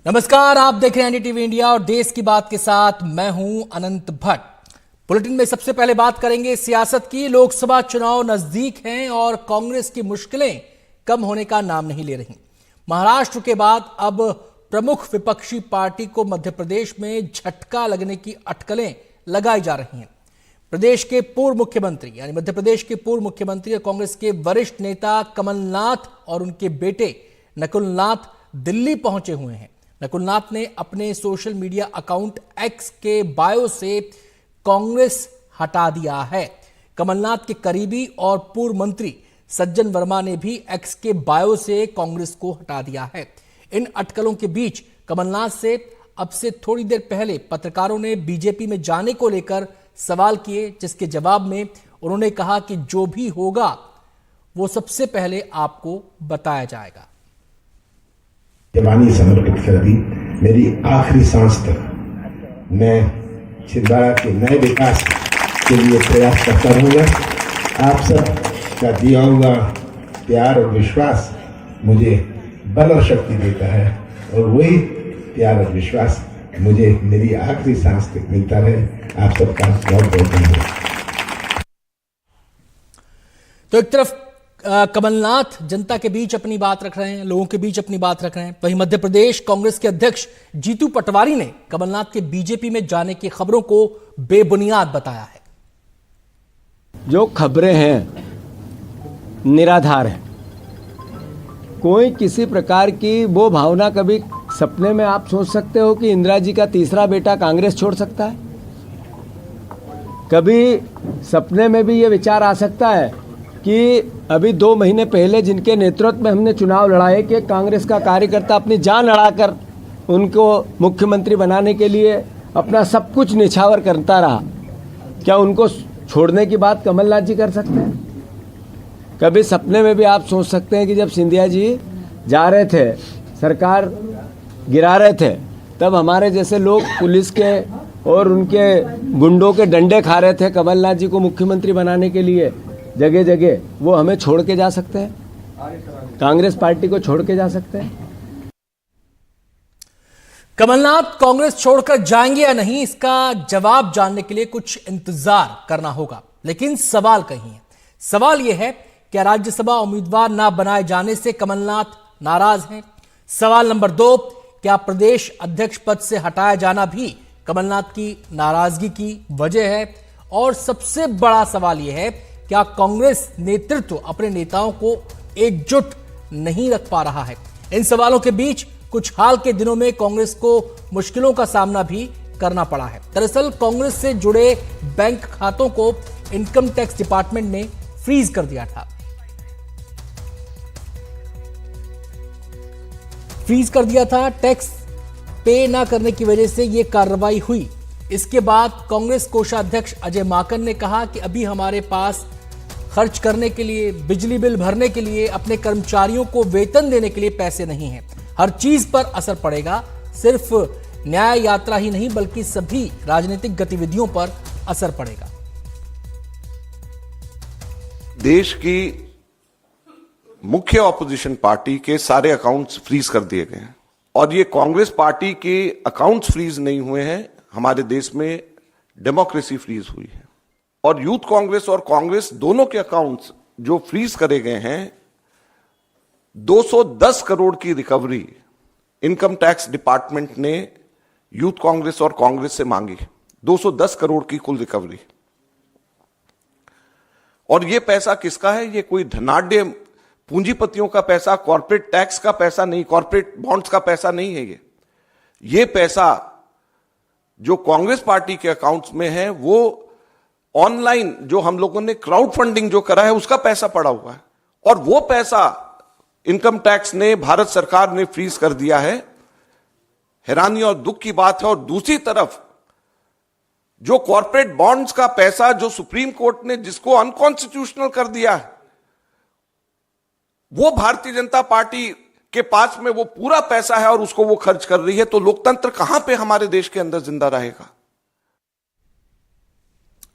नमस्कार, आप देख रहे हैं एनडीटीवी इंडिया और देश की बात के साथ मैं हूं अनंत भट्ट। बुलेटिन में सबसे पहले बात करेंगे सियासत की। लोकसभा चुनाव नजदीक हैं और कांग्रेस की मुश्किलें कम होने का नाम नहीं ले रही। महाराष्ट्र के बाद अब प्रमुख विपक्षी पार्टी को मध्य प्रदेश में झटका लगने की अटकलें लगाई जा रही हैं। प्रदेश के पूर्व मुख्यमंत्री यानी मध्य प्रदेश के पूर्व मुख्यमंत्री और कांग्रेस के वरिष्ठ नेता कमलनाथ और उनके बेटे नकुलनाथ दिल्ली पहुंचे हुए हैं। नकुलनाथ ने अपने सोशल मीडिया अकाउंट एक्स के बायो से कांग्रेस हटा दिया है। कमलनाथ के करीबी और पूर्व मंत्री सज्जन वर्मा ने भी एक्स के बायो से कांग्रेस को हटा दिया है। इन अटकलों के बीच कमलनाथ से अब से थोड़ी देर पहले पत्रकारों ने बीजेपी में जाने को लेकर सवाल किए, जिसके जवाब में उन्होंने कहा कि जो भी होगा वो सबसे पहले आपको बताया जाएगा। जवानी समर्पित कर दी, मेरी आखिरी सांस तक मैं छिंदवाड़ा के नए विकास के लिए प्रयास करता रहूंगा। आप सब का दिया हुआ प्यार और विश्वास मुझे बल और शक्ति देता है और वही प्यार और विश्वास मुझे मेरी आखिरी सांस तक मिलता रहे। आप सबका बहुत बहुत धन्यवाद। तो एक तरफ कमलनाथ जनता के बीच अपनी बात रख रहे हैं, लोगों के बीच अपनी बात रख रहे हैं, वहीं मध्य प्रदेश कांग्रेस के अध्यक्ष जीतू पटवारी ने कमलनाथ के बीजेपी में जाने की खबरों को बेबुनियाद बताया है। जो खबरें हैं निराधार हैं। कोई किसी प्रकार की वो भावना, कभी सपने में आप सोच सकते हो कि इंदिरा जी का तीसरा बेटा कांग्रेस छोड़ सकता है? कभी सपने में भी ये विचार आ सकता है कि अभी 2 महीने पहले जिनके नेतृत्व में हमने चुनाव लड़ाए कि कांग्रेस का कार्यकर्ता अपनी जान लड़ाकर उनको मुख्यमंत्री बनाने के लिए अपना सब कुछ निछावर करता रहा, क्या उनको छोड़ने की बात कमलनाथ जी कर सकते हैं? कभी सपने में भी आप सोच सकते हैं कि जब सिंधिया जी जा रहे थे, सरकार गिरा रहे थे, तब हमारे जैसे लोग पुलिस के और उनके गुंडों के डंडे खा रहे थे कमलनाथ जी को मुख्यमंत्री बनाने के लिए जगह जगह, वो हमें छोड़ के जा सकते हैं? कांग्रेस पार्टी को छोड़ के जा सकते हैं? कमलनाथ कांग्रेस छोड़कर जाएंगे या नहीं, इसका जवाब जानने के लिए कुछ इंतजार करना होगा। लेकिन सवाल कहीं है। सवाल यह है, क्या राज्यसभा उम्मीदवार ना बनाए जाने से कमलनाथ नाराज हैं? सवाल नंबर 2, क्या प्रदेश अध्यक्ष पद से हटाया जाना भी कमलनाथ की नाराजगी की वजह है? और सबसे बड़ा सवाल यह है, क्या कांग्रेस नेतृत्व अपने नेताओं को एकजुट नहीं रख पा रहा है? इन सवालों के बीच कुछ हाल के दिनों में कांग्रेस को मुश्किलों का सामना भी करना पड़ा है। दरअसल कांग्रेस से जुड़े बैंक खातों को इनकम टैक्स डिपार्टमेंट ने फ्रीज कर दिया था। टैक्स पे ना करने की वजह से यह कार्रवाई हुई। इसके बाद कांग्रेस कोषाध्यक्ष अजय माकन ने कहा कि अभी हमारे पास खर्च करने के लिए, बिजली बिल भरने के लिए, अपने कर्मचारियों को वेतन देने के लिए पैसे नहीं हैं। हर चीज पर असर पड़ेगा। सिर्फ न्याय यात्रा ही नहीं बल्कि सभी राजनीतिक गतिविधियों पर असर पड़ेगा। देश की मुख्य ऑपोजिशन पार्टी के सारे अकाउंट्स फ्रीज कर दिए गए हैं और ये कांग्रेस पार्टी के अकाउंट्स फ्रीज नहीं हुए हैं, हमारे देश में डेमोक्रेसी फ्रीज हुई है। और यूथ कांग्रेस और कांग्रेस दोनों के अकाउंट्स जो फ्रीज करे गए हैं, 210 करोड़ की रिकवरी इनकम टैक्स डिपार्टमेंट ने यूथ कांग्रेस और कांग्रेस से मांगी। 210 करोड़ की कुल रिकवरी। और यह पैसा किसका है? ये कोई धनाढ्य पूंजीपतियों का पैसा, कॉर्पोरेट टैक्स का पैसा नहीं, कॉर्पोरेट बॉन्ड्स का पैसा नहीं है। ये पैसा जो कांग्रेस पार्टी के अकाउंट्स में है वो ऑनलाइन जो हम लोगों ने क्राउड फंडिंग जो करा है उसका पैसा पड़ा हुआ है और वो पैसा इनकम टैक्स ने, भारत सरकार ने फ्रीज कर दिया है। हैरानी और दुख की बात है। और दूसरी तरफ जो कॉर्पोरेट बॉन्ड्स का पैसा जो सुप्रीम कोर्ट ने जिसको अनकॉन्स्टिट्यूशनल कर दिया है, वो भारतीय जनता पार्टी के पास में वो पूरा पैसा है और उसको वो खर्च कर रही है। तो लोकतंत्र कहां पे हमारे देश के अंदर जिंदा रहेगा?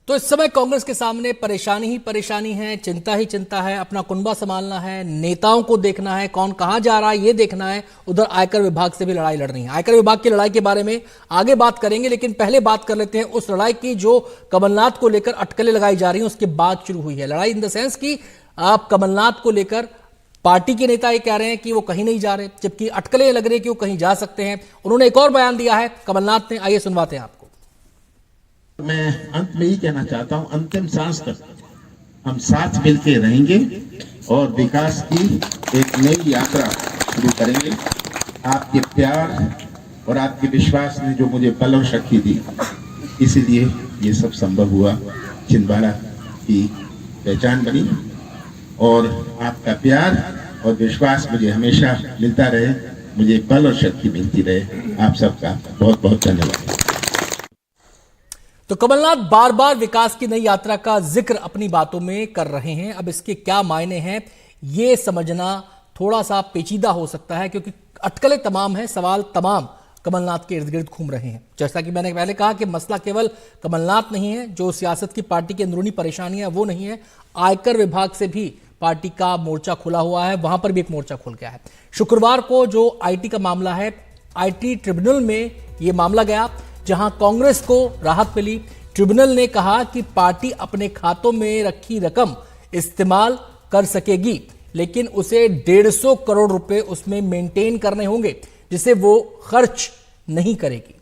तो इस समय कांग्रेस के सामने परेशानी ही परेशानी है, चिंता ही चिंता है, अपना कुनबा संभालना है, नेताओं को देखना है, कौन कहां जा रहा है ये देखना है, उधर आयकर विभाग से भी लड़ाई लड़ रही है। आयकर विभाग की लड़ाई के बारे में आगे बात करेंगे, लेकिन पहले बात कर लेते हैं उस लड़ाई की जो कमलनाथ को लेकर अटकलें लगाई जा रही हैं उसके बाद शुरू हुई है। लड़ाई इन द सेंस कि आप कमलनाथ को लेकर पार्टी के नेता ये कह रहे हैं कि वो कहीं नहीं जा रहे, जबकि अटकलें लग रही है कि वो कहीं जा सकते हैं। उन्होंने एक और बयान दिया है कमलनाथ ने, आइए सुनवाते हैं आपको। मैं अंत में ही कहना चाहता हूं, अंतिम सांस तक हम साथ मिलके रहेंगे और विकास की एक नई यात्रा शुरू करेंगे। आपके प्यार और आपके विश्वास ने जो मुझे बल और शक्ति दी, इसीलिए ये सब संभव हुआ। छिंदवाड़ा की पहचान बनी और आपका प्यार और विश्वास मुझे हमेशा मिलता रहे, मुझे बल और शक्ति मिलती रहे। आप सबका बहुत बहुत धन्यवाद। तो कमलनाथ बार बार विकास की नई यात्रा का जिक्र अपनी बातों में कर रहे हैं। अब इसके क्या मायने हैं ये समझना थोड़ा सा पेचीदा हो सकता है, क्योंकि अटकलें तमाम हैं, सवाल तमाम कमलनाथ के इर्द गिर्द घूम रहे हैं। जैसा कि मैंने पहले कहा कि मसला केवल कमलनाथ नहीं है, जो सियासत की पार्टी की अंदरूनी परेशानियां वो नहीं है, आयकर विभाग से भी पार्टी का मोर्चा खुला हुआ है, वहां पर भी एक मोर्चा खुल गया है। शुक्रवार को जो आईटी का मामला है, आईटी ट्रिब्यूनल में यह मामला गया, जहां कांग्रेस को राहत मिली। ट्रिब्यूनल ने कहा कि पार्टी अपने खातों में रखी रकम इस्तेमाल कर सकेगी, लेकिन उसे 150 करोड़ रुपए उसमें मेंटेन करने होंगे, जिसे वो खर्च नहीं करेगी।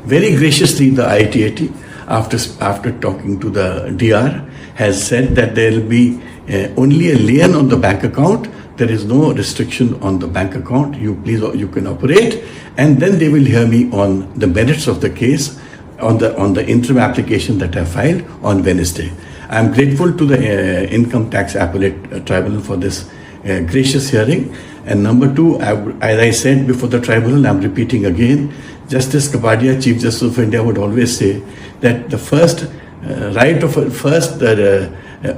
Very graciously, the ITAT, after talking to the DR, has said that there will be only a lien on the bank account. There is no restriction on the bank account. You can operate, and then they will hear me on the merits of the case on the interim application that I filed on Wednesday. I am grateful to the Income Tax Appellate Tribunal for this gracious hearing. And number two, as I said before the tribunal, I am repeating again, Justice Kapadia, Chief Justice of India, would always say that the first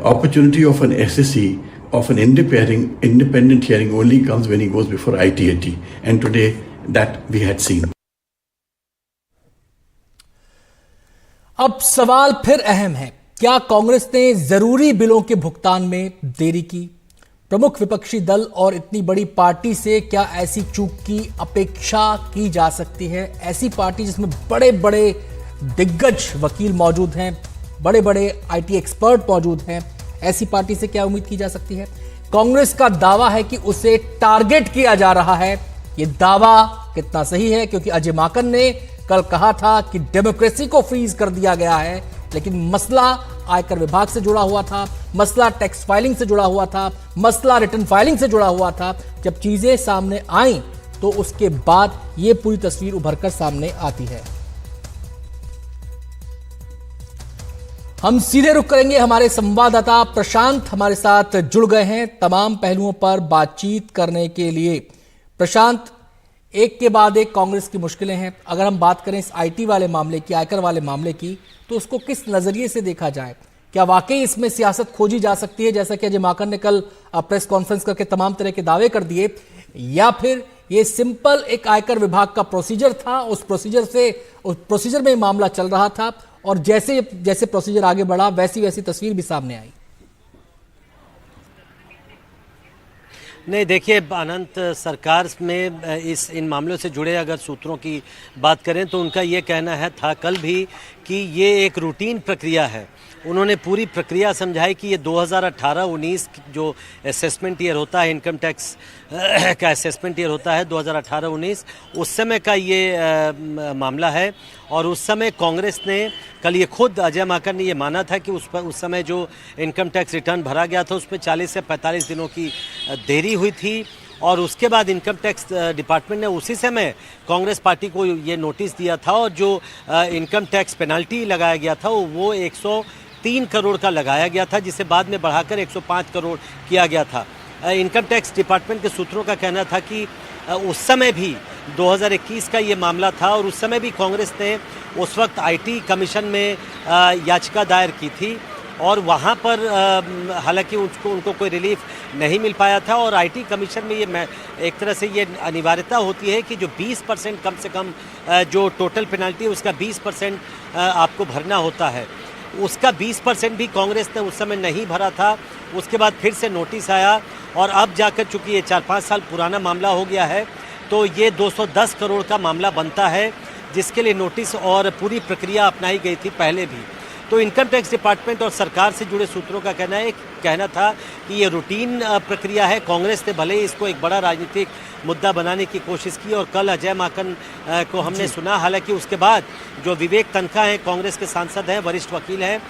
opportunity of an SSC of an independent hearing only comes when he goes before ITAT, and today that we had seen. अब सवाल फिर अहम है, क्या कांग्रेस ने जरूरी बिलों के भुगतान में देरी की? प्रमुख विपक्षी दल और इतनी बड़ी पार्टी से क्या ऐसी चूक की अपेक्षा की जा सकती है? ऐसी पार्टी जिसमें बड़े बड़े दिग्गज वकील मौजूद हैं, बड़े बड़े आईटी एक्सपर्ट मौजूद हैं, ऐसी पार्टी से क्या उम्मीद की जा सकती है? कांग्रेस का दावा है कि उसे टारगेट किया जा रहा है। यह दावा कितना सही है? क्योंकि अजय माकन ने कल कहा था कि डेमोक्रेसी को फ्रीज कर दिया गया है, लेकिन मसला आयकर विभाग से जुड़ा हुआ था, मसला टैक्स फाइलिंग से जुड़ा हुआ था, मसला रिटर्न फाइलिंग से जुड़ा हुआ था। जब चीजें सामने आई तो उसके बाद यह पूरी तस्वीर उभरकर सामने आती है। हम सीधे रुख करेंगे, हमारे संवाददाता प्रशांत हमारे साथ जुड़ गए हैं तमाम पहलुओं पर बातचीत करने के लिए। प्रशांत, एक के बाद एक कांग्रेस की मुश्किलें हैं। अगर हम बात करें इस आईटी वाले मामले की, आयकर वाले मामले की, तो उसको किस नजरिए से देखा जाए? क्या वाकई इसमें सियासत खोजी जा सकती है, जैसा कि अजय माकन ने कल प्रेस कॉन्फ्रेंस करके तमाम तरह के दावे कर दिए, या फिर ये सिंपल एक आयकर विभाग का प्रोसीजर था, उस प्रोसीजर में मामला चल रहा था और जैसे जैसे प्रोसीजर आगे बढ़ा वैसी वैसी तस्वीर भी सामने आई? नहीं, देखिए अनंत, सरकार में इन मामलों से जुड़े अगर सूत्रों की बात करें तो उनका ये कहना था कल भी कि ये एक रूटीन प्रक्रिया है। उन्होंने पूरी प्रक्रिया समझाई कि ये 2018-19 जो असेसमेंट ईयर होता है, इनकम टैक्स का असेसमेंट ईयर होता है 2018-19, उस समय का ये मामला है। और उस समय कांग्रेस ने कल ये खुद अजय माकन ने ये माना था कि उस समय जो इनकम टैक्स रिटर्न भरा गया था उसमें 40 से 45 दिनों की देरी हुई थी। और उसके बाद इनकम टैक्स डिपार्टमेंट ने उसी समय कांग्रेस पार्टी को ये नोटिस दिया था और जो इनकम टैक्स पेनल्टी लगाया गया था वो 103 करोड़ का लगाया गया था, जिसे बाद में बढ़ाकर 105 करोड़ किया गया था। इनकम टैक्स डिपार्टमेंट के सूत्रों का कहना था कि उस समय भी 2021 का ये मामला था और उस समय भी कांग्रेस ने उस वक्त आईटी कमीशन में याचिका दायर की थी और वहाँ पर हालांकि उनको कोई रिलीफ नहीं मिल पाया था। और आईटी कमीशन में ये एक तरह से ये अनिवार्यता होती है कि जो 20% कम से कम जो टोटल पेनल्टी है उसका 20% आपको भरना होता है। उसका 20% भी कांग्रेस ने उस समय नहीं भरा था। उसके बाद फिर से नोटिस आया और अब जाकर चूँकि ये 4-5 साल पुराना मामला हो गया है तो ये 210 करोड़ का मामला बनता है, जिसके लिए नोटिस और पूरी प्रक्रिया अपनाई गई थी पहले भी। तो इनकम टैक्स डिपार्टमेंट और सरकार से जुड़े सूत्रों का कहना था कि ये रूटीन प्रक्रिया है। कांग्रेस ने भले ही इसको एक बड़ा राजनीतिक मुद्दा बनाने की कोशिश की और कल अजय माकन को हमने सुना। हालांकि उसके बाद जो विवेक तन्खा हैं, कांग्रेस के सांसद हैं, वरिष्ठ वकील हैं,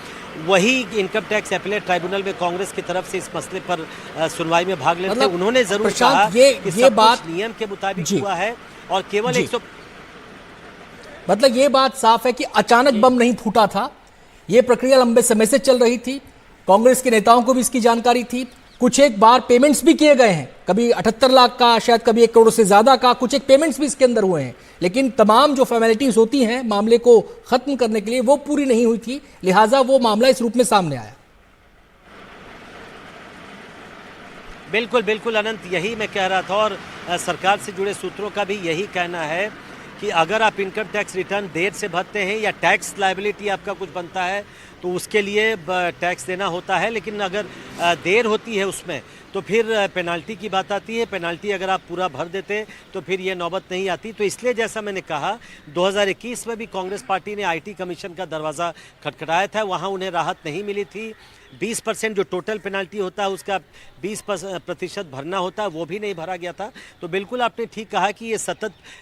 वही इनकम टैक्स अपीलेट ट्राइब्यूनल में कांग्रेस की तरफ से इस मसले पर सुनवाई में भाग लेते। उन्होंने जरूर कहा कि सब कुछ नियम के मुताबिक हुआ है और केवल 100। मतलब ये बात साफ है कि अचानक बम नहीं फूटा था, ये प्रक्रिया लंबे समय से चल रही थी। कांग्रेस के नेताओं को भी इसकी जानकारी थी। कुछ एक बार पेमेंट्स भी किए गए हैं, कभी 78 लाख का, शायद कभी 1 करोड़ से ज्यादा का, कुछ एक पेमेंट्स भी इसके अंदर हुए हैं। लेकिन तमाम जो फॉर्मेलिटीज होती हैं मामले को खत्म करने के लिए वो पूरी नहीं हुई थी, लिहाजा वो मामला इस रूप में सामने आया। बिल्कुल बिल्कुल अनंत, यही मैं कह रहा था और सरकार से जुड़े सूत्रों का भी यही कहना है कि अगर आप इनकम टैक्स रिटर्न देर से भरते हैं या टैक्स लायबिलिटी आपका कुछ बनता है तो उसके लिए टैक्स देना होता है। लेकिन अगर देर होती है उसमें तो फिर पेनाल्टी की बात आती है। पेनाल्टी अगर आप पूरा भर देते तो फिर ये नौबत नहीं आती। तो इसलिए जैसा मैंने कहा 2021 में भी कांग्रेस पार्टी ने आईटी कमीशन का दरवाज़ा खटखटाया था, वहाँ उन्हें राहत नहीं मिली थी। 20% जो टोटल पेनाल्टी होता है उसका 20% भरना होता है, वो भी नहीं भरा गया था। तो बिल्कुल आपने ठीक कहा कि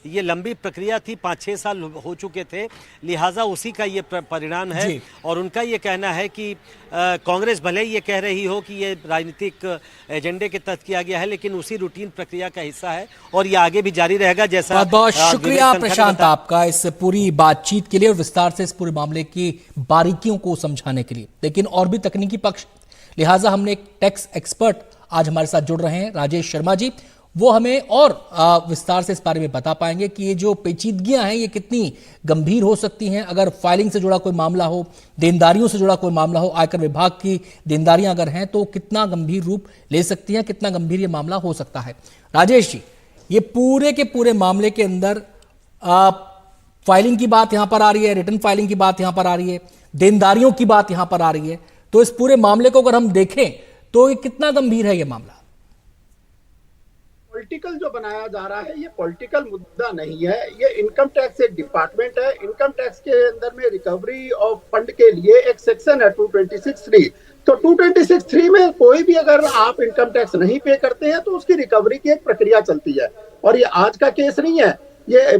ये लंबी प्रक्रिया थी, 5-6 साल हो चुके थे, लिहाजा उसी का ये परिणाम है। और उनका ये कहना है कि कांग्रेस भले ही ये कह रही हो कि ये राजनीतिक एजेंडे के तहत किया गया है, लेकिन उसी रूटीन प्रक्रिया का हिस्सा है और ये आगे भी जारी रहेगा। जैसा बहुत बहुत शुक्रिया प्रशांत आपका इस पूरी बातचीत के लिए और विस्तार से इस पूरे मामले की बारीकियों को समझाने के लिए। लेकिन और भी तकनीकी पक्ष, लिहाजा हमने एक टैक्स एक्सपर्ट आज हमारे साथ जुड़ रहे हैं, राजेश शर्मा जी। वो हमें और विस्तार से इस बारे में बता पाएंगे कि ये जो पेचीदगियां हैं ये कितनी गंभीर हो सकती हैं। अगर फाइलिंग से जुड़ा कोई मामला हो, देनदारियों से जुड़ा कोई मामला हो, आयकर विभाग की देनदारियां अगर हैं तो कितना गंभीर रूप ले सकती हैं, कितना गंभीर ये मामला हो सकता है। राजेश जी, ये पूरे के पूरे मामले के अंदर फाइलिंग की बात यहां पर आ रही है, रिटर्न फाइलिंग की बात यहां पर आ रही है, देनदारियों की बात यहां पर आ रही है, तो इस पूरे मामले को अगर हम देखें तो ये कितना गंभीर है ये मामला? पॉलिटिकल जो बनाया जा रहा है ये पॉलिटिकल मुद्दा नहीं है, ये इनकम टैक्स एक डिपार्टमेंट है। इनकम टैक्स के अंदर में रिकवरी ऑफ फंड के लिए एक सेक्शन है 226(3). तो 226(3) में कोई भी अगर आप इनकम टैक्स नहीं पे करते हैं तो उसकी रिकवरी की एक प्रक्रिया चलती है। और ये आज का केस नहीं है, ये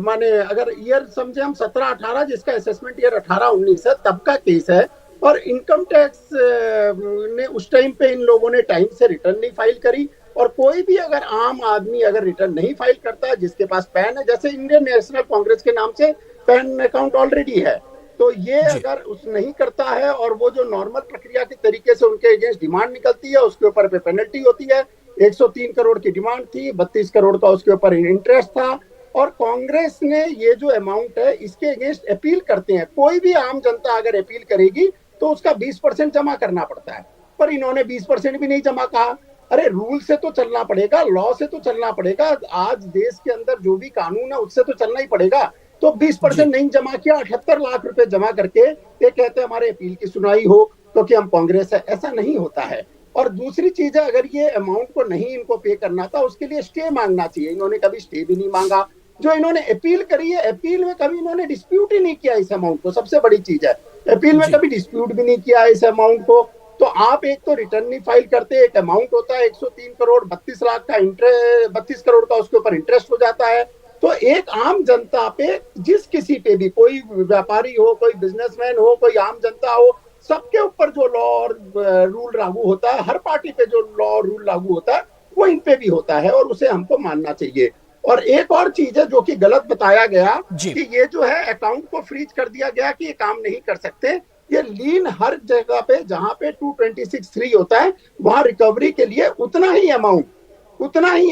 माने अगर ईयर समझे हम 17-18, जिसका असेसमेंट ईयर 18-19 है, तब का केस है। और इनकम टैक्स ने उस टाइम पे इन लोगों ने टाइम से रिटर्न नहीं फाइल करी। और कोई भी अगर आम आदमी अगर रिटर्न नहीं फाइल करता है, जिसके पास पैन है, जैसे इंडियन नेशनल कांग्रेस के नाम से पैन अकाउंट ऑलरेडी है, तो ये अगर उस नहीं करता है और वो जो नॉर्मल प्रक्रिया के तरीके से उनके अगेंस्ट डिमांड निकलती है, उसके ऊपर पे पेनल्टी होती है। 103 करोड़ की डिमांड थी, 32 करोड़ का उसके ऊपर इंटरेस्ट था। और कांग्रेस ने ये जो अमाउंट है इसके अगेंस्ट अपील करते हैं। कोई भी आम जनता अगर अपील करेगी तो उसका 20% जमा करना पड़ता है, पर इन्होंने 20% भी नहीं जमा कहा। अरे रूल से तो चलना पड़ेगा, लॉ से तो चलना पड़ेगा। आज देश के अंदर जो भी कानून है उससे तो चलना ही पड़ेगा। तो 20% नहीं जमा किया, 78 लाख रुपए जमा करके ये कहते हैं हमारे अपील की सुनवाई हो क्योंकि हम कांग्रेस है। ऐसा नहीं होता है। और दूसरी चीज है, अगर ये अमाउंट को नहीं इनको पे करना था उसके लिए स्टे मांगना चाहिए। इन्होंने कभी स्टे भी नहीं मांगा। जो इन्होंने अपील करी है, अपील में कभी इन्होंने डिस्प्यूट ही नहीं किया इस अमाउंट को। सबसे बड़ी चीज है, अपील में कभी डिस्प्यूट भी नहीं किया इस अमाउंट को। तो आप एक तो रिटर्न नहीं फाइल करते, एक अमाउंट होता है 103 करोड़, 32 लाख का इंटरेस्ट, 32 करोड़ का उसके ऊपर इंटरेस्ट हो जाता है। तो एक आम जनता पे, जिस किसी पे भी, कोई व्यापारी हो, कोई बिजनेसमैन हो, कोई आम जनता हो, सबके ऊपर जो लॉ और रूल लागू होता है, हर पार्टी पे जो लॉ और रूल लागू होता है वो इन पे भी होता है और उसे हमको मानना चाहिए। और एक और चीज है जो कि गलत बताया गया कि ये जो है अकाउंट को फ्रीज कर दिया गया कि ये काम नहीं कर सकते। ये लीन हर जगह पे जहां पे 226(3) होता है वहां रिकवरी के लिए उतना ही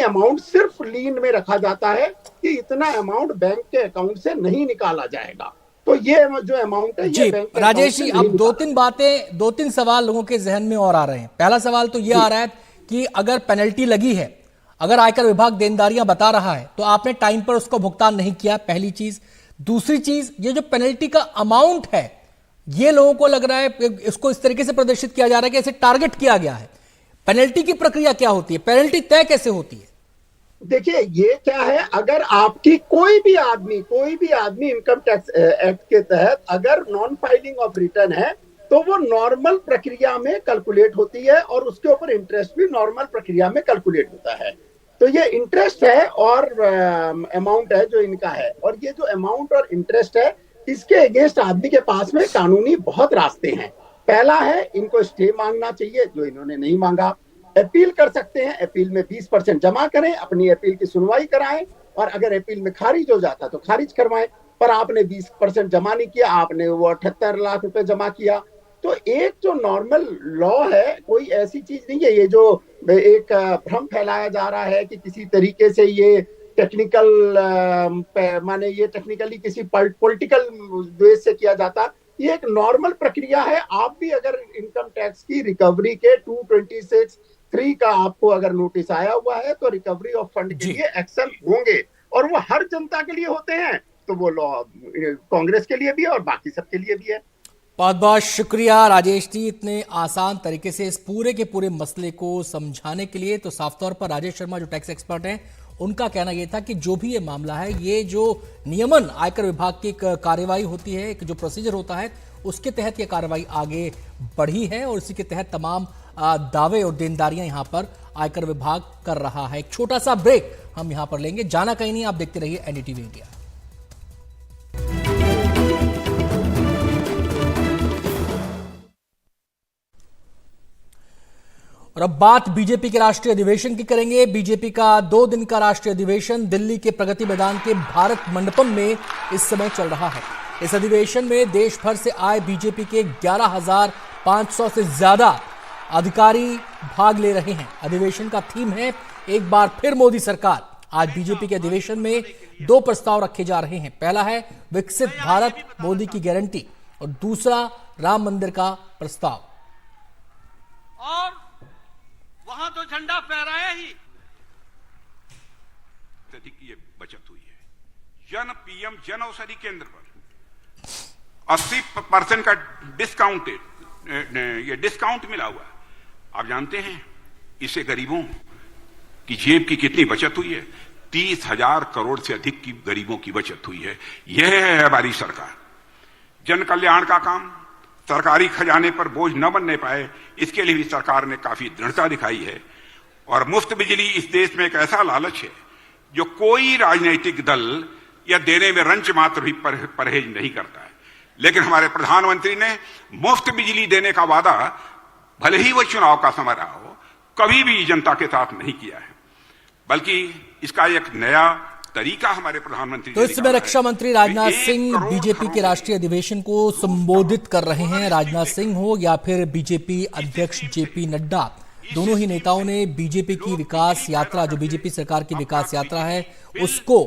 अमाउंट सिर्फ लीन में रखा जाता है कि इतना अमाउंट बैंक के अकाउंट से नहीं निकाला जाएगा। तो ये जो अमाउंट है जी ये बैंक राजेश जी, अब दो तीन सवाल लोगों के जहन में और आ रहे हैं। पहला सवाल तो ये आ रहा है कि अगर पेनल्टी लगी है, अगर आयकर विभाग देनदारियां बता रहा है, तो आपने टाइम पर उसका भुगतान नहीं किया, पहली चीज। दूसरी चीज, ये जो पेनल्टी का अमाउंट है, ये लोगों को लग रहा है इसको इस तरीके से प्रदर्शित किया जा रहा है कि इसे टारगेट किया गया है। पेनल्टी की प्रक्रिया क्या होती है, पेनल्टी तय कैसे होती है? देखिए ये क्या है, अगर आपकी कोई भी आदमी इनकम टैक्स एक्ट के तहत अगर नॉन फाइलिंग ऑफ रिटर्न है तो वो नॉर्मल प्रक्रिया में कैलकुलेट होती है और उसके ऊपर इंटरेस्ट भी नॉर्मल प्रक्रिया में कैलकुलेट होता है। तो ये इंटरेस्ट है और अमाउंट है जो इनका है, और ये जो अमाउंट और इंटरेस्ट है इसके अगेंस्ट आदमी के पास में कानूनी बहुत रास्ते हैं। पहला है, इनको स्टे मांगना चाहिए जो इन्होंने नहीं मांगा। अपील कर सकते हैं, अपील में 20% जमा करें, अपनी अपील की सुनवाई कराएं, और अगर अपील में खारिज हो जाता तो खारिज करवाएं। पर आपने 20% जमा नहीं किया, आपने वो 78 लाख रुपए जमा किया। तो एक जो नॉर्मल लॉ है, कोई ऐसी चीज नहीं है। ये जो एक भ्रम फैलाया जा रहा है कि किसी तरीके से ये टेक्निकल माने ये टेक्निकली किसी पॉलिटिकल वे से किया जाता, ये एक नॉर्मल प्रक्रिया है। आप भी अगर इनकम टैक्स की रिकवरी के 226(3) का आपको अगर नोटिस आया हुआ है तो रिकवरी ऑफ फंड के लिए एक्शन होंगे, और वो हर जनता के लिए होते हैं। तो वो लॉ कांग्रेस के लिए भी है और बाकी सबके लिए भी है। बहुत बहुत शुक्रिया राजेश जी, इतने आसान तरीके से इस पूरे के पूरे मसले को समझाने के लिए। तो साफ तौर पर राजेश शर्मा जो टैक्स एक्सपर्ट हैं, उनका कहना यह था कि जो भी ये मामला है, ये जो नियमन आयकर विभाग की कार्रवाई होती है, एक जो प्रोसीजर होता है, उसके तहत ये कार्रवाई आगे बढ़ी है और इसी के तहत तमाम दावे और देनदारियां यहां पर आयकर विभाग कर रहा है। एक छोटा सा ब्रेक हम यहां पर लेंगे, जाना कहीं नहीं, आप देखते रहिए एनडीटीवी इंडिया। और अब बात बीजेपी के राष्ट्रीय अधिवेशन की करेंगे। बीजेपी का 2 दिन का राष्ट्रीय अधिवेशन दिल्ली के प्रगति मैदान के भारत मंडपम में इस समय चल रहा है। इस अधिवेशन में देश भर से आए बीजेपी के 11,500 से ज्यादा अधिकारी भाग ले रहे हैं। अधिवेशन का थीम है एक बार फिर मोदी सरकार। आज बीजेपी के अधिवेशन में 2 प्रस्ताव रखे जा रहे हैं। पहला है विकसित भारत, मोदी की गारंटी, और दूसरा राम मंदिर का प्रस्ताव। और वहां तो झंडा फहराया ही अधिक की बचत हुई है। जन पीएम जन औषधि केंद्र पर 80% का डिस्काउंट मिला हुआ। आप जानते हैं इससे गरीबों की जेब की कितनी बचत हुई है? 30,000 करोड़ से अधिक की गरीबों की बचत हुई है। यह है हमारी सरकार। जन कल्याण का काम सरकारी खजाने पर बोझ न बनने पाए, इसके लिए भी सरकार ने काफी दृढ़ता दिखाई है। और मुफ्त बिजली इस देश में एक ऐसा लालच है जो कोई राजनीतिक दल या देने में रंच मात्र भी परहेज नहीं करता है। लेकिन हमारे प्रधानमंत्री ने मुफ्त बिजली देने का वादा, भले ही वो चुनाव का समय रहा हो, कभी भी जनता के साथ नहीं किया है, बल्कि इसका एक नया तरीका हमारे प्रधानमंत्री। तो इस समय रक्षा मंत्री राजनाथ सिंह बीजेपी के राष्ट्रीय अधिवेशन को संबोधित कर रहे हैं। राजनाथ सिंह हो या फिर बीजेपी अध्यक्ष जेपी नड्डा, दोनों ही नेताओं ने बीजेपी की विकास यात्रा, जो बीजेपी सरकार की विकास यात्रा है, उसको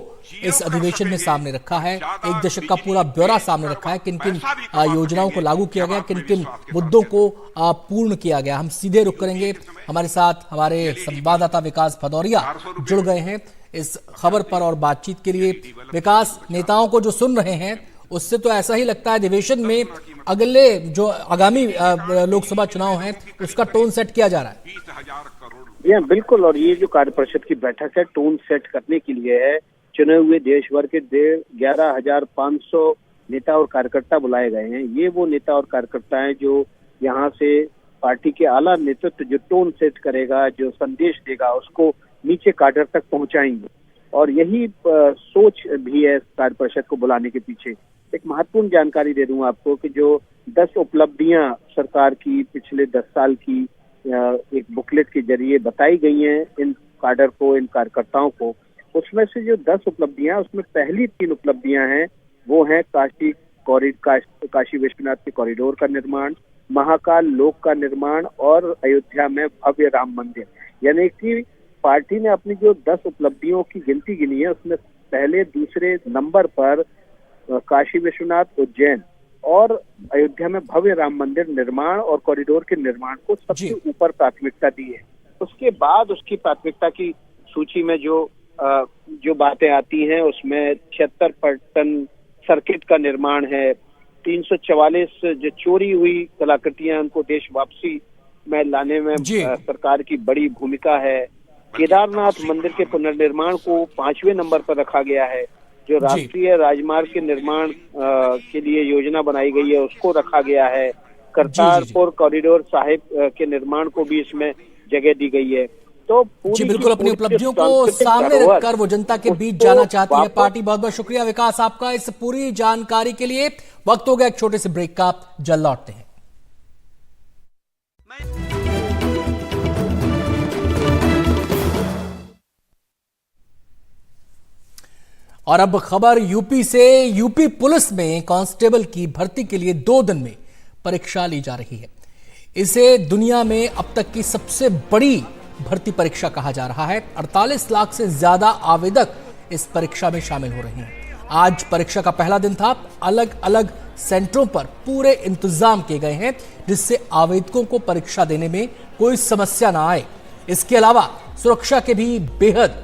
इस अधिवेशन में सामने रखा है। 1 दशक का पूरा ब्यौरा सामने रखा है, किन किन योजनाओं को लागू किया गया, किन किन मुद्दों को पूर्ण किया गया। हम सीधे रुक करेंगे, हमारे साथ हमारे संवाददाता विकास भदौरिया जुड़ गए हैं इस खबर पर और बातचीत के लिए। विकास, नेताओं को जो सुन रहे हैं उससे तो ऐसा ही लगता है अधिवेशन में अगले जो आगामी लोकसभा चुनाव हैं उसका टोन सेट किया जा रहा है। ये बिल्कुल, और ये जो कार्य परिषद की बैठक है टोन सेट करने के लिए है। चुने हुए देश भर के 11,500 नेता और कार्यकर्ता बुलाए गए हैं। ये वो नेता और कार्यकर्ता हैं जो यहाँ से पार्टी के आला नेतृत्व जो टोन सेट करेगा, जो संदेश देगा, उसको नीचे काडर तक पहुंचाएंगे। और यही सोच भी है कार्य परिषद को बुलाने के पीछे। एक महत्वपूर्ण जानकारी दे दूं आपको कि जो 10 उपलब्धियां सरकार की पिछले 10 साल की एक बुकलेट के जरिए बताई गई हैं इन काडर को, इन कार्यकर्ताओं को, उसमें से जो 10 उपलब्धियां, उसमें पहली 3 उपलब्धियां हैं वो हैं काशी विश्वनाथ के कॉरिडोर का निर्माण, महाकाल लोक का निर्माण और अयोध्या में भव्य राम मंदिर। यानी कि पार्टी ने अपनी जो 10 उपलब्धियों की गिनती गिनी है उसमें पहले दूसरे नंबर पर काशी विश्वनाथ, उज्जैन और अयोध्या में भव्य राम मंदिर निर्माण और कॉरिडोर के निर्माण को सबसे ऊपर प्राथमिकता दी है। उसके बाद उसकी प्राथमिकता की सूची में जो बातें आती हैं उसमें 76 पटन सर्किट का निर्माण है, 344 जो चोरी हुई कलाकृतियां उनको देश वापसी में लाने में सरकार की बड़ी भूमिका है। केदारनाथ मंदिर के पुनर्निर्माण को 5वें नंबर पर रखा गया है। जो राष्ट्रीय राजमार्ग के निर्माण के लिए योजना बनाई गई है उसको रखा गया है। करतारपुर कॉरिडोर साहिब के निर्माण को भी इसमें जगह दी गई है। तो बिल्कुल अपनी उपलब्धियों को सामने रखकर वो जनता के बीच जाना चाहती है पार्टी। बहुत बहुत शुक्रिया विकास आपका इस पूरी जानकारी के लिए। वक्त हो गया एक छोटे से ब्रेक का, जल्द लौटते हैं। और अब खबर यूपी से। यूपी पुलिस में कांस्टेबल की भर्ती के लिए 2 दिन में परीक्षा ली जा रही है। इसे दुनिया में अब तक की सबसे बड़ी भर्ती परीक्षा कहा जा रहा है। 48 लाख से ज्यादा आवेदक इस परीक्षा में शामिल हो रहे हैं। आज परीक्षा का पहला दिन था। अलग अलग सेंटरों पर पूरे इंतजाम किए गए हैं जिससे आवेदकों को परीक्षा देने में कोई समस्या ना आए। इसके अलावा सुरक्षा के भी बेहद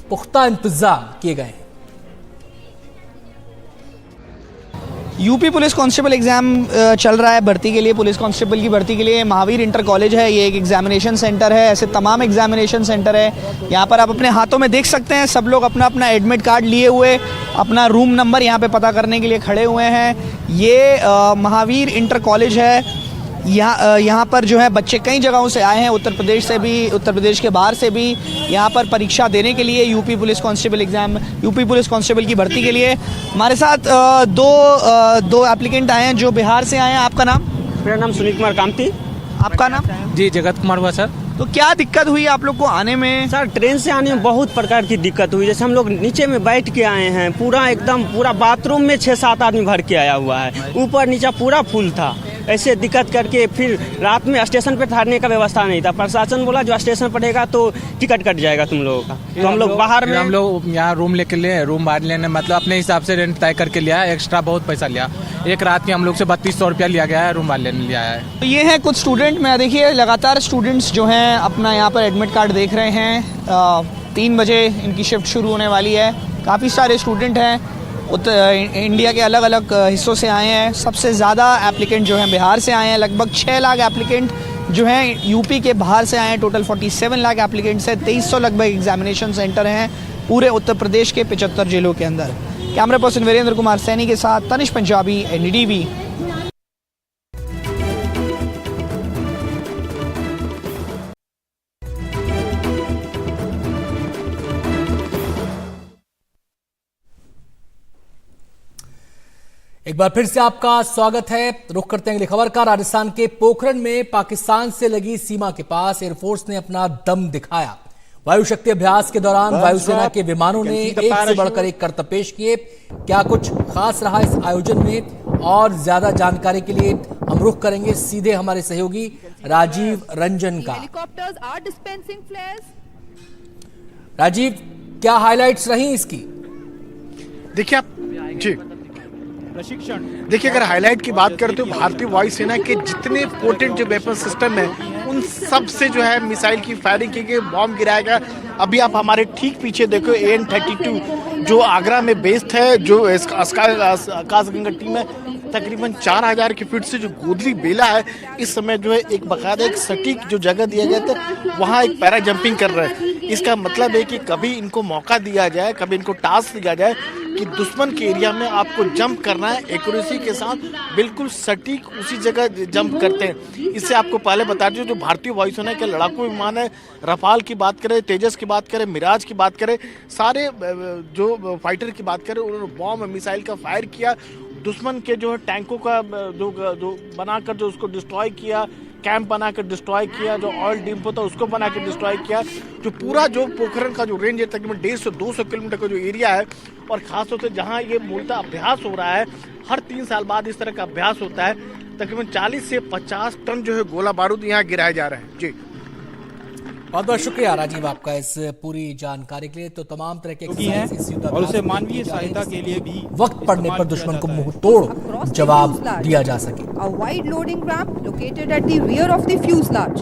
पुख्ता इंतजाम किए गए हैं। यूपी पुलिस कांस्टेबल एग्जाम चल रहा है भर्ती के लिए। पुलिस कांस्टेबल की भर्ती के लिए महावीर इंटर कॉलेज है, ये एक एग्जामिनेशन सेंटर है। ऐसे तमाम एग्जामिनेशन सेंटर है। यहाँ पर आप अपने हाथों में देख सकते हैं सब लोग अपना अपना एडमिट कार्ड लिए हुए अपना रूम नंबर यहाँ पे पता करने के लिए खड़े हुए हैं। ये महावीर इंटर कॉलेज है। यहाँ पर जो है बच्चे कई जगहों से आए हैं, उत्तर प्रदेश से भी, उत्तर प्रदेश के बाहर से भी यहाँ पर परीक्षा देने के लिए यूपी पुलिस कांस्टेबल की भर्ती के लिए। हमारे साथ दो एप्लीकेंट आए हैं जो बिहार से आए हैं। आपका नाम? मेरा नाम सुनील कुमार कामती। आपका नाम? जी जगत कुमार हुआ सर। तो क्या दिक्कत हुई आप लोग को आने में? सर ट्रेन से आने में बहुत प्रकार की दिक्कत हुई। जैसे हम लोग नीचे में बैठ के आए हैं, पूरा बाथरूम में 6-7 आदमी भर के आया हुआ है, ऊपर नीचे पूरा फुल था। ऐसे दिक्कत करके फिर रात में स्टेशन पे ठहरने का व्यवस्था नहीं था। प्रशासन बोला जो स्टेशन पड़ेगा तो टिकट कट जाएगा तुम लोगों का। तो हम लोग बाहर में हम लोग यहाँ रूम लेके लिए, रूम बाहर लेने मतलब अपने हिसाब से रेंट तय करके लिया है। एक्स्ट्रा बहुत पैसा लिया। एक रात के हम लोग से 3200 रुपया लिया गया है, रूम बाहर लेने लिया है। तो ये है कुछ स्टूडेंट। मैं देखिए लगातार स्टूडेंट्स जो हैं अपना यहाँ पर एडमिट कार्ड देख रहे हैं। 3 बजे इनकी शिफ्ट शुरू होने वाली है। काफ़ी सारे स्टूडेंट हैं, इंडिया के अलग अलग हिस्सों से आए हैं। सबसे ज़्यादा एप्लीकेंट जो हैं बिहार से आए हैं। लगभग 6 लाख एप्लीकेंट जो हैं यूपी के बाहर से आए हैं। टोटल 47 लाख एप्लीकेंट्स हैं। 2300 लगभग एग्जामिनेशन सेंटर हैं पूरे उत्तर प्रदेश के 75 जिलों के अंदर। कैमरा पर्सन वीरेंद्र कुमार सैनी के साथ तनिष पंजाबी, NDTV। एक बार फिर से आपका स्वागत है। रुख करते हैं अगली खबर का। राजस्थान के पोखरण में पाकिस्तान से लगी सीमा के पास एयरफोर्स ने अपना दम दिखाया। वायु शक्ति अभ्यास के दौरान वायुसेना के विमानों ने एक से बढ़कर एक करतब पेश किए। क्या कुछ खास रहा इस आयोजन में, और ज्यादा जानकारी के लिए हम रुख करेंगे सीधे हमारे सहयोगी राजीव रंजन का। राजीव, क्या हाइलाइट्स रही इसकी? देखिए आप जी प्रशिक्षण देखिए, अगर हाईलाइट की बात करें तो भारतीय वायुसेना के जितने पोटेंट जो वेपन सिस्टम है उन सब से जो है मिसाइल की फायरिंग की गई, बॉम्ब गिराया गया। अभी आप हमारे ठीक पीछे देखो AN-32 जो आगरा में बेस्ड है, जो आकाशगंगा टीम है, तकरीबन 4000 की फीट से जो गोदली बेला है इस समय जो है एक बकायदा एक सटीक जो जगह दिया गया था वहाँ एक पैरा जंपिंग कर रहे हैं। इसका मतलब है कि कभी इनको मौका दिया जाए, कभी इनको टास्क दिया जाए कि दुश्मन के एरिया में आपको जंप करना है, एक्यूरेसी के साथ बिल्कुल सटीक उसी जगह जंप करते हैं। इससे आपको पहले बता दीजिए जो भारतीय वायुसेना के लड़ाकू विमान है, रफाल की बात करें, तेजस की बात करें, मिराज की बात करें, सारे जो फाइटर की बात करें, उन्होंने बॉम्ब मिसाइल का फायर किया। दुश्मन के जो है टैंकों का जो बनाकर जो उसको डिस्ट्रॉय किया, कैंप बनाकर डिस्ट्रॉय किया, जो ऑयल डिपो था उसको बनाकर डिस्ट्रॉय किया। जो पूरा जो पोखरण का जो रेंज है तकरीबन 150-200 किलोमीटर का जो एरिया है, और खासतौर से जहां ये मूलतः अभ्यास हो रहा है, हर 3 साल बाद इस तरह का अभ्यास होता है। तकरीबन 40 से 50 टन जो है गोला बारूद यहाँ गिराए जा रहे हैं। जी बहुत बहुत शुक्रिया राजीव आपका इस पूरी जानकारी के लिए। तो तमाम तरह के और उसे मानवीय सहायता के लिए भी वक्त पड़ने पर दुश्मन को मुंह तोड़ जवाब दिया जा सके। A wide loading ramp located at the rear of the fuselage